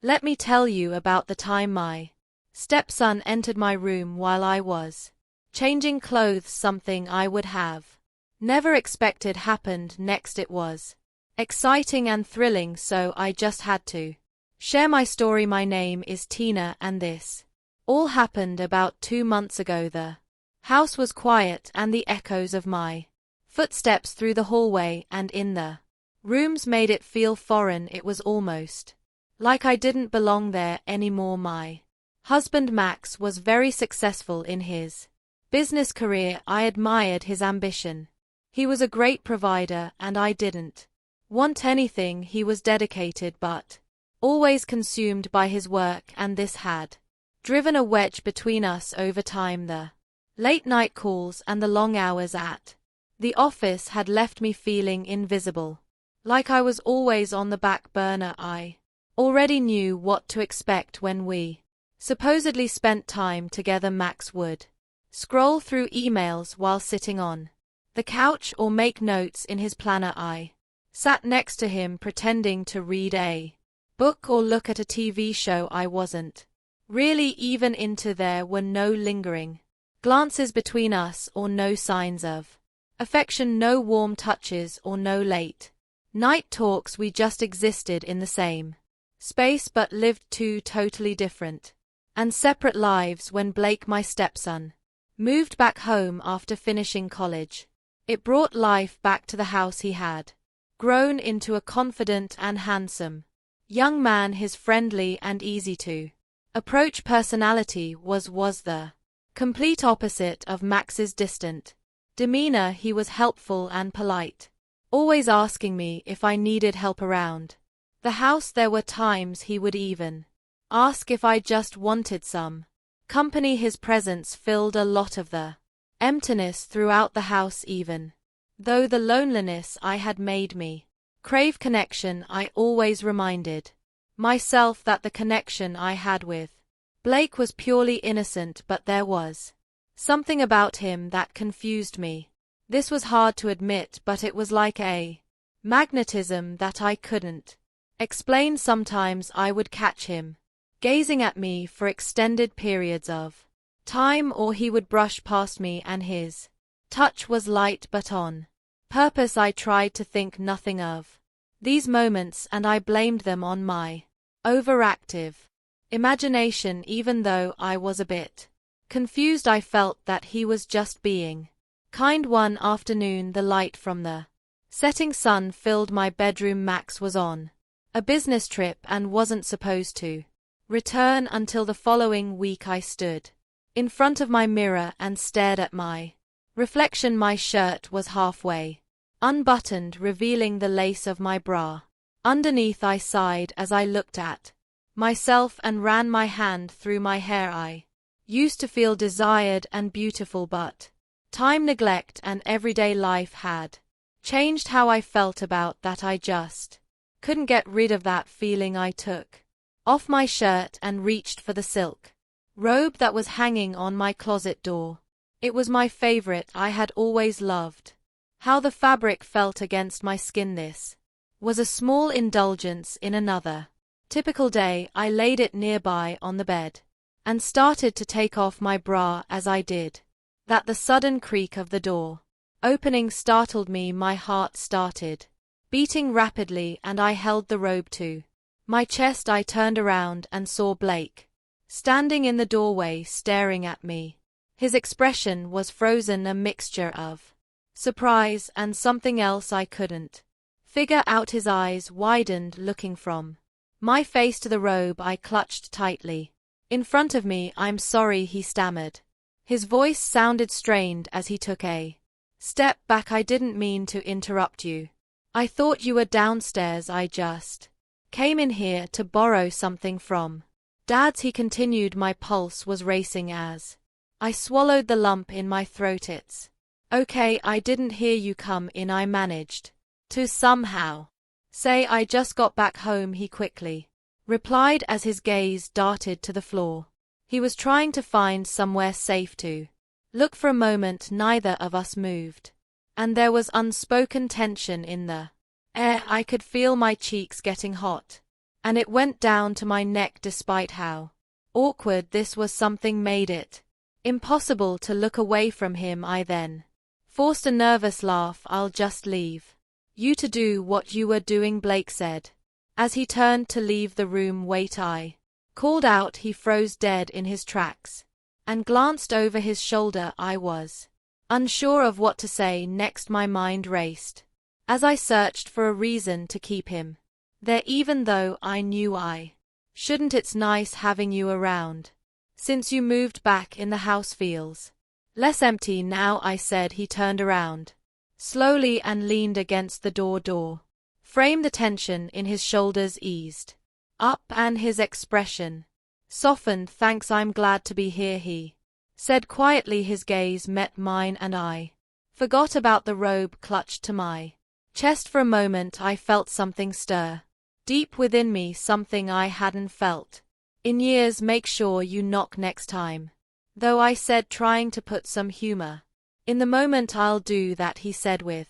Let me tell you about the time my stepson entered my room while I was changing clothes, something I would have never expected happened next. It was exciting and thrilling, so I just had to share my story. My name is Tina, and this all happened about 2 months ago. The house was quiet, and the echoes of my footsteps through the hallway and in the rooms made it feel foreign. It was almost like I didn't belong there anymore. My husband Max was very successful in his business career. I admired his ambition. He was a great provider, and I didn't want anything. He was dedicated but always consumed by his work, and this had driven a wedge between us over time. The late-night calls and the long hours at the office had left me feeling invisible, like I was always on the back burner. I already knew what to expect when we supposedly spent time together. Max would scroll through emails while sitting on the couch or make notes in his planner. I sat next to him pretending to read a book or look at a TV show I wasn't really even into. There were no lingering glances between us, or no signs of affection, no warm touches, or no late night talks. We just existed in the same space but lived two totally different and separate lives. When Blake, my stepson, moved back home after finishing college, it brought life back to the house. He had grown into a confident and handsome young man. His friendly and easy to approach personality was the complete opposite of Max's distant demeanor. He was helpful and polite, always asking me if I needed help around the house. There were times he would even ask if I just wanted some company. His presence filled a lot of the emptiness throughout the house. Even though the loneliness I had made me crave connection, I always reminded myself that the connection I had with Blake was purely innocent. But there was something about him that confused me. This was hard to admit, but it was like a magnetism that I couldn't explain. Sometimes I would catch him gazing at me for extended periods of time, or he would brush past me and his touch was light but on purpose. I tried to think nothing of these moments, and I blamed them on my overactive imagination. Even though I was a bit confused, I felt that he was just being kind. One afternoon, the light from the setting sun filled my bedroom. Max was on a business trip and wasn't supposed to return until the following week. I stood in front of my mirror and stared at my reflection. My shirt was halfway unbuttoned, revealing the lace of my bra underneath. I sighed as I looked at myself and ran my hand through my hair. I used to feel desired and beautiful, but time, neglect, and everyday life had changed how I felt about that. I just couldn't get rid of that feeling. I took off my shirt and reached for the silk robe that was hanging on my closet door. It was my favorite. I had always loved how the fabric felt against my skin. This was a small indulgence. In another typical day, I laid it nearby on the bed and started to take off my bra. As I did that, the sudden creak of the door opening startled me. My heart started beating rapidly, and I held the robe to my chest. I turned around and saw Blake standing in the doorway staring at me. His expression was frozen, a mixture of surprise and something else I couldn't figure out. His eyes widened, looking from my face to the robe I clutched tightly in front of me. "I'm sorry," he stammered. His voice sounded strained as he took a step back. "I didn't mean to interrupt you. I thought you were downstairs. I just came in here to borrow something from Dad's," he continued. My pulse was racing as I swallowed the lump in my throat. "It's okay, I didn't hear you come in." I managed to somehow say, "I just got back home," he quickly replied as his gaze darted to the floor. He was trying to find somewhere safe to look. For a moment, neither of us moved, and there was unspoken tension in the air. I could feel my cheeks getting hot and it went down to my neck despite how awkward this was. Something made it impossible to look away from him. I then forced a nervous laugh. I'll just leave you to do what you were doing, Blake said. As he turned to leave the room. Wait, I called out. He froze dead in his tracks and glanced over his shoulder. I was unsure of what to say next. My mind raced as I searched for a reason to keep him there, even though I knew I shouldn't. It's nice having you around. Since you moved back in, the house feels less empty now, I said. He turned around slowly and leaned against the door frame. The tension in his shoulders eased up and his expression softened. Thanks, I'm glad to be here, he said quietly. His gaze met mine and I forgot about the robe clutched to my chest. For a moment I felt something stir deep within me, something I hadn't felt in years. Make sure you knock next time, though, I said, trying to put some humor in the moment. I'll do that, he said with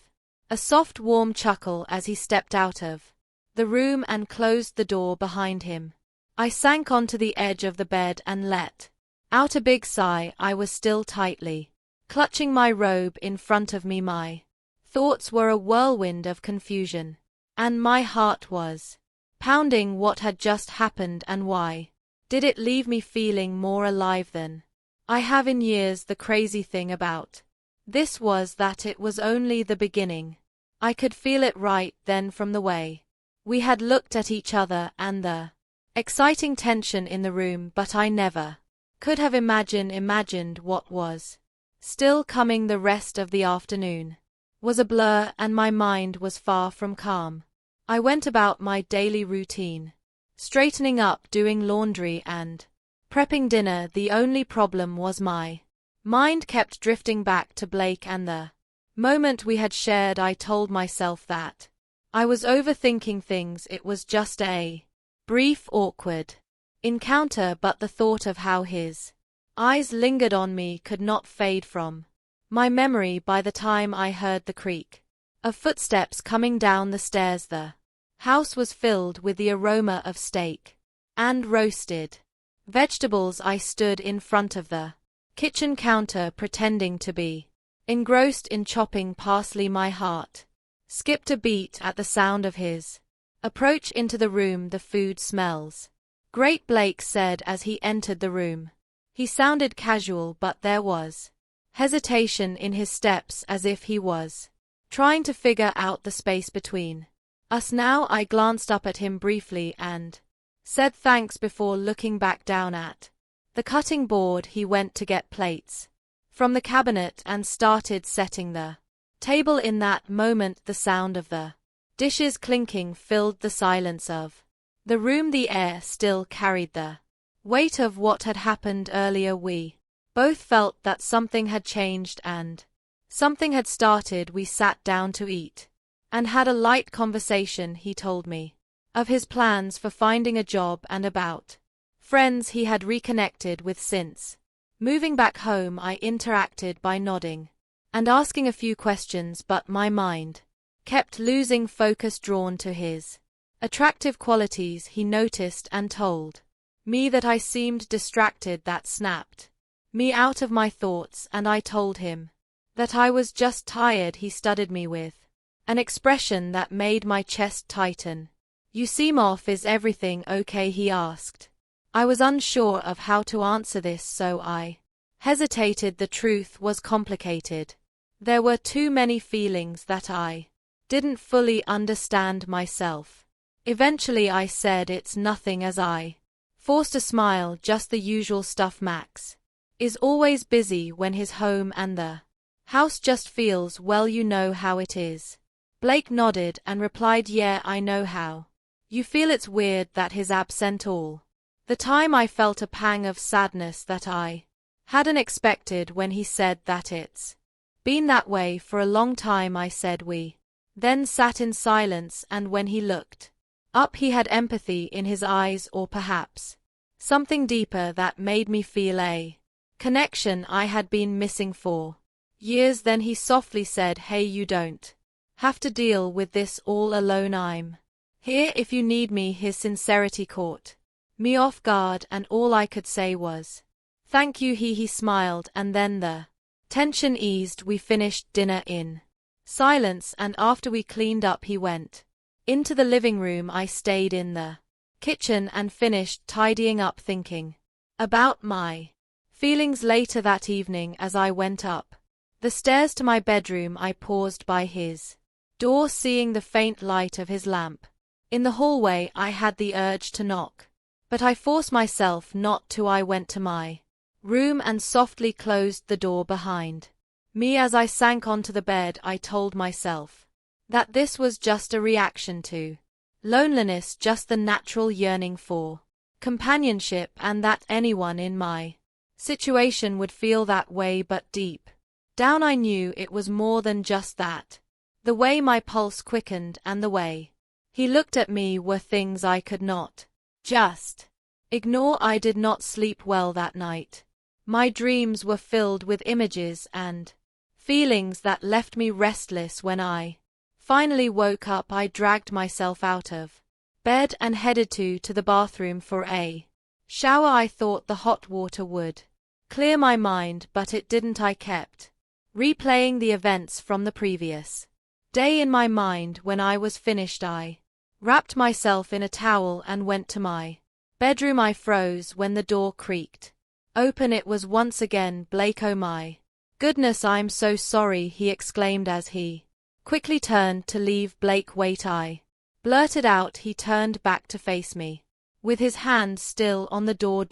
a soft warm chuckle as he stepped out of the room and closed the door behind him. I sank onto the edge of the bed and let out a big sigh. I was still tightly clutching my robe in front of me. My thoughts were a whirlwind of confusion, and my heart was pounding. What had just happened, and why did it leave me feeling more alive than I have in years? The crazy thing about this was that it was only the beginning. I could feel it right then, from the way we had looked at each other and the exciting tension in the room, but I never could have imagined what was still coming. The rest of the afternoon was a blur and my mind was far from calm. I went about my daily routine, straightening up, doing laundry and prepping dinner. The only problem was my mind kept drifting back to Blake and the moment we had shared. I told myself that I was overthinking things. It was just a brief, awkward encounter, but the thought of how his eyes lingered on me could not fade from my memory. By the time I heard the creak of footsteps coming down the stairs, the house was filled with the aroma of steak and roasted vegetables. I stood in front of the kitchen counter pretending to be engrossed in chopping parsley. My heart skipped a beat at the sound of his approach into the room. The food smells great, Blake said as he entered the room. He sounded casual, but there was hesitation in his steps, as if he was trying to figure out the space between us now. I glanced up at him briefly and said thanks before looking back down at the cutting board. He went to get plates from the cabinet and started setting the table. In that moment, the sound of the dishes clinking filled the silence of the room. The air still carried the weight of what had happened earlier. We both felt that something had changed and something had started. We sat down to eat and had a light conversation. He told me of his plans for finding a job and about friends he had reconnected with since moving back home. I interacted by nodding and asking a few questions, but my mind kept losing focus, drawn to his attractive qualities. He noticed and told me that I seemed distracted. That snapped me out of my thoughts, and I told him that I was just tired. He studied me with an expression that made my chest tighten. You seem off. Is everything okay? He asked. I was unsure of how to answer this, so I hesitated. The truth was complicated. There were too many feelings that I didn't fully understand myself. Eventually I said, it's nothing, as I forced a smile. Just the usual stuff. Max is always busy when he's home and the house just feels, well, you know how it is. Blake nodded and replied, yeah, I know how you feel. It's weird that he's absent all the time. I felt a pang of sadness that I hadn't expected when he said that it's been that way for a long time. I said. We then sat in silence, and when he looked up, he had empathy in his eyes, or perhaps something deeper that made me feel a connection I had been missing for years. Then he softly said, hey, you don't have to deal with this all alone. I'm Here if you need me. His sincerity caught me off guard, and all I could say was, "Thank you." He smiled, and then the tension eased. We finished dinner in silence, and after we cleaned up he went into the living room. I stayed in the kitchen and finished tidying up, thinking about my feelings. Later that evening, as I went up the stairs to my bedroom, I paused by his door, seeing the faint light of his lamp in the hallway. I had the urge to knock, but I forced myself not to. I went to my room and softly closed the door behind me. As I sank onto the bed, I told myself that this was just a reaction to loneliness, just the natural yearning for companionship, and that anyone in my situation would feel that way. But deep down I knew it was more than just that. The way my pulse quickened and the way he looked at me were things I could not just ignore. I did not sleep well that night. My dreams were filled with images and feelings that left me restless. When I finally woke up, I dragged myself out of bed and headed to the bathroom for a shower. I thought the hot water would clear my mind, but it didn't. I kept replaying the events from the previous day in my mind. When I was finished, I wrapped myself in a towel and went to my bedroom. I froze when the door creaked open. It was once again Blake. "Oh my goodness, I'm so sorry," he exclaimed as he quickly turned to leave. "Blake, wait," I blurted out. He turned back to face me, with his hand still on the door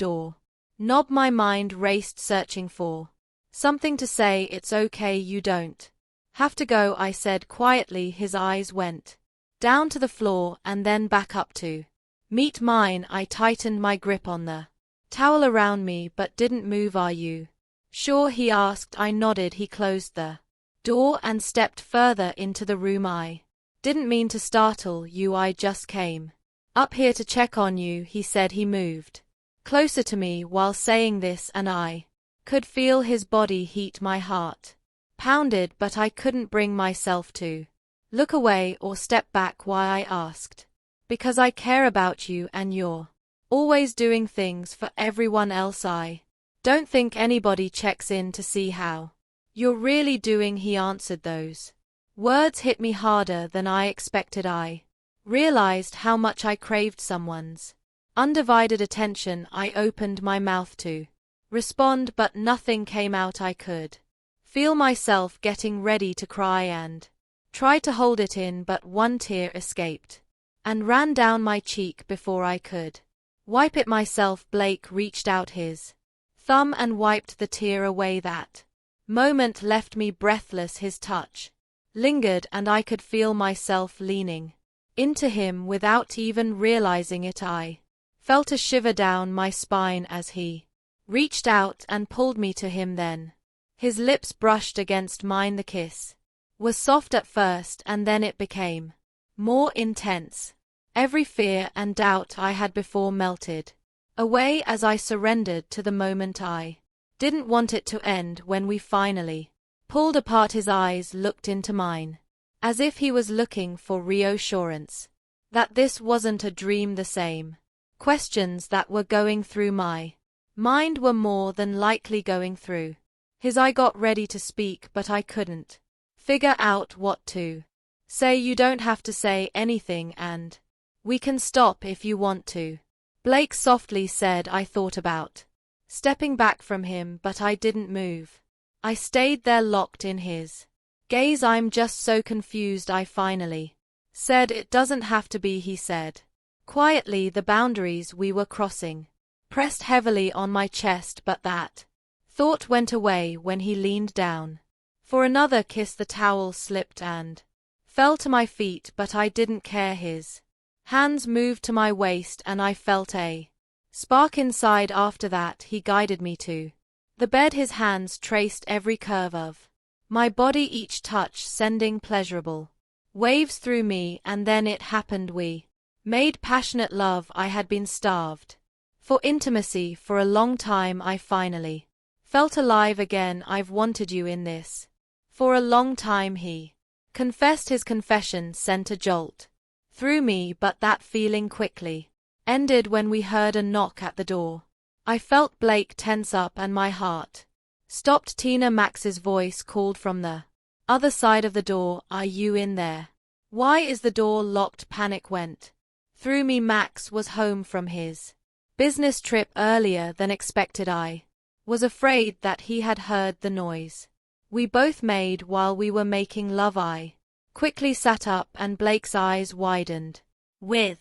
knob. My mind raced, searching for something to say. "It's okay, you don't have to go," I said quietly. His eyes went down to the floor and then back up to meet mine. I tightened my grip on the towel around me but didn't move. "Are you sure?" he asked. I nodded. He closed the door and stepped further into the room. "I didn't mean to startle you. I just came up here to check on you," he said. He moved closer to me while saying this, and I could feel his body heat. My heart pounded, but I couldn't bring myself to look away or step back. "Why?" I asked. "Because I care about you, and you're always doing things for everyone else. I don't think anybody checks in to see how you're really doing," he answered. Those words hit me harder than I expected. I realized how much I craved someone's undivided attention. I opened my mouth to respond, but nothing came out. I could feel myself getting ready to cry and tried to hold it in, but one tear escaped and ran down my cheek before I could wipe it myself. Blake reached out his thumb and wiped the tear away. That moment left me breathless. His touch lingered, and I could feel myself leaning into him without even realizing it. I felt a shiver down my spine as he reached out and pulled me to him. Then his lips brushed against mine. The kiss was soft at first, and then it became more intense. Every fear and doubt I had before melted away as I surrendered to the moment. I didn't want it to end. When we finally pulled apart, his eyes looked into mine, as if he was looking for reassurance that this wasn't a dream. The same questions that were going through my mind were more than likely going through his. I got ready to speak, but I couldn't figure out what to say. "You don't have to say anything, and we can stop if you want to," Blake softly said. I thought about stepping back from him, but I didn't move. I stayed there, locked in his gaze. "I'm just so confused," I finally said. "It doesn't have to be," he said quietly. The boundaries we were crossing pressed heavily on my chest, but that thought went away when he leaned down for another kiss. The towel slipped and fell to my feet, but I didn't care. His hands moved to my waist, and I felt a spark inside. After that, he guided me to the bed. His hands traced every curve of my body, each touch sending pleasurable waves through me. And then it happened. We made passionate love. I had been starved for intimacy for a long time. I finally felt alive again. "I've wanted you in this for a long time," he confessed. His confession sent a jolt through me, but that feeling quickly ended when we heard a knock at the door. I felt Blake tense up and my heart stopped. Tina Max's voice called from the other side of the door, "Are you in there? Why is the door locked?" Panic went through me. Max was home from his business trip earlier than expected. I was afraid that he had heard the noise we both made while we were making love. I quickly sat up and Blake's eyes widened with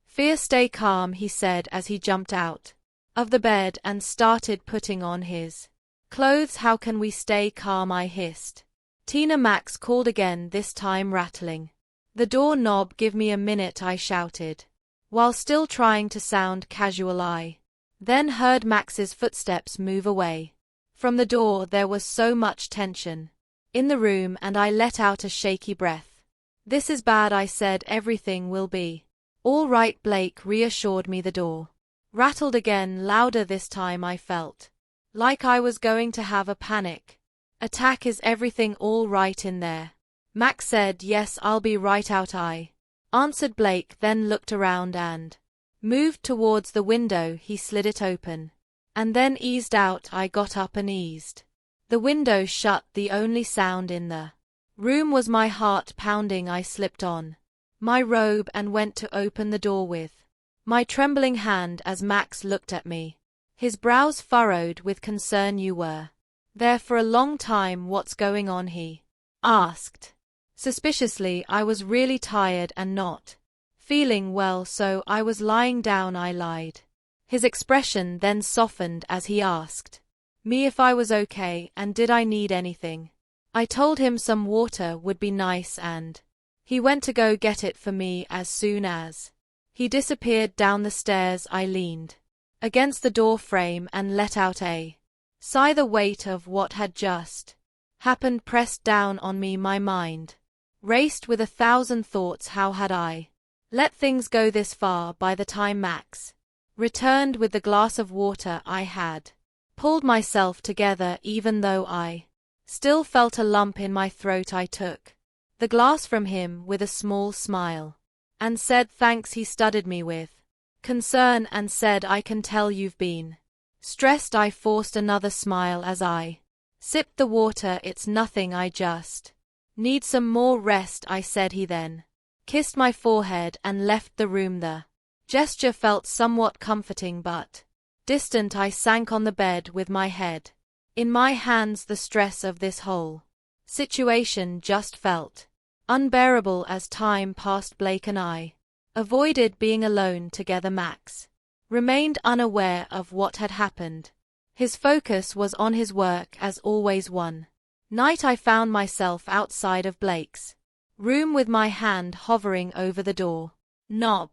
fear. "Stay calm," he said as he jumped out of the bed and started putting on his clothes. "How can we stay calm?" I hissed. Tina Max called again, this time rattling the door knob. "Give me a minute," I shouted, while still trying to sound casual. I then heard Max's footsteps move away from the door. There was so much tension in the room and I let out a shaky breath. "This is bad," I said. "Everything will be all right," Blake reassured me. The door rattled again, louder this time. I felt like I was going to have a panic attack. "Is everything all right in there?" Max said. "Yes, I'll be right out," I answered. Blake then looked around and moved towards the window. He slid it open and then eased out. I got up and eased the window shut. The only sound in the room was my heart pounding. I slipped on my robe and went to open the door with my trembling hand as Max looked at me, his brows furrowed with concern. "You were there for a long time. What's going on?" he asked suspiciously. "I was really tired and not feeling well, so I was lying down," I lied. His expression then softened as he asked me if I was okay and did I need anything. I told him some water would be nice and he went to go get it for me. As soon as he disappeared down the stairs, I leaned against the door frame and let out a sigh. The weight of what had just happened pressed down on me. My mind raced with 1,000 thoughts. How had I let things go this far? By the time Max returned with the glass of water, I had pulled myself together, even though I still felt a lump in my throat. I took the glass from him with a small smile and said, "Thanks." He studied me with concern and said, "I can tell you've been stressed." I forced another smile as I sipped the water. "It's nothing, I just need some more rest," I said. He then kissed my forehead and left the room. The gesture felt somewhat comforting but distant. I sank on the bed with my head in my hands. The stress of this whole situation just felt unbearable as time passed. Blake and I avoided being alone together. Max remained unaware of what had happened. His focus was on his work as always. One night I found myself outside of Blake's room with my hand hovering over the door knob.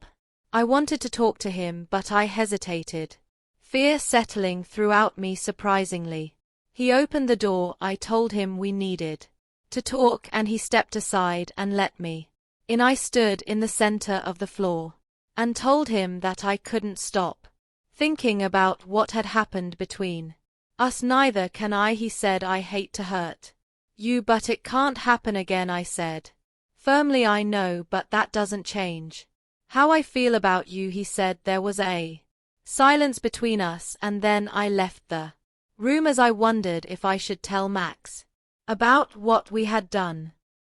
I wanted to talk to him, but I hesitated, fear settling throughout me surprisingly. He opened the door. I told him we needed to talk and he stepped aside and let me in. I stood in the center of the floor and told him that I couldn't stop thinking about what had happened between us. "Neither can I," he said. "I hate to hurt you, but it can't happen again," I said firmly. "I know, but that doesn't change how I feel about you," he said. There was a silence between us and then I left the room as I wondered if I should tell Max about what we had done.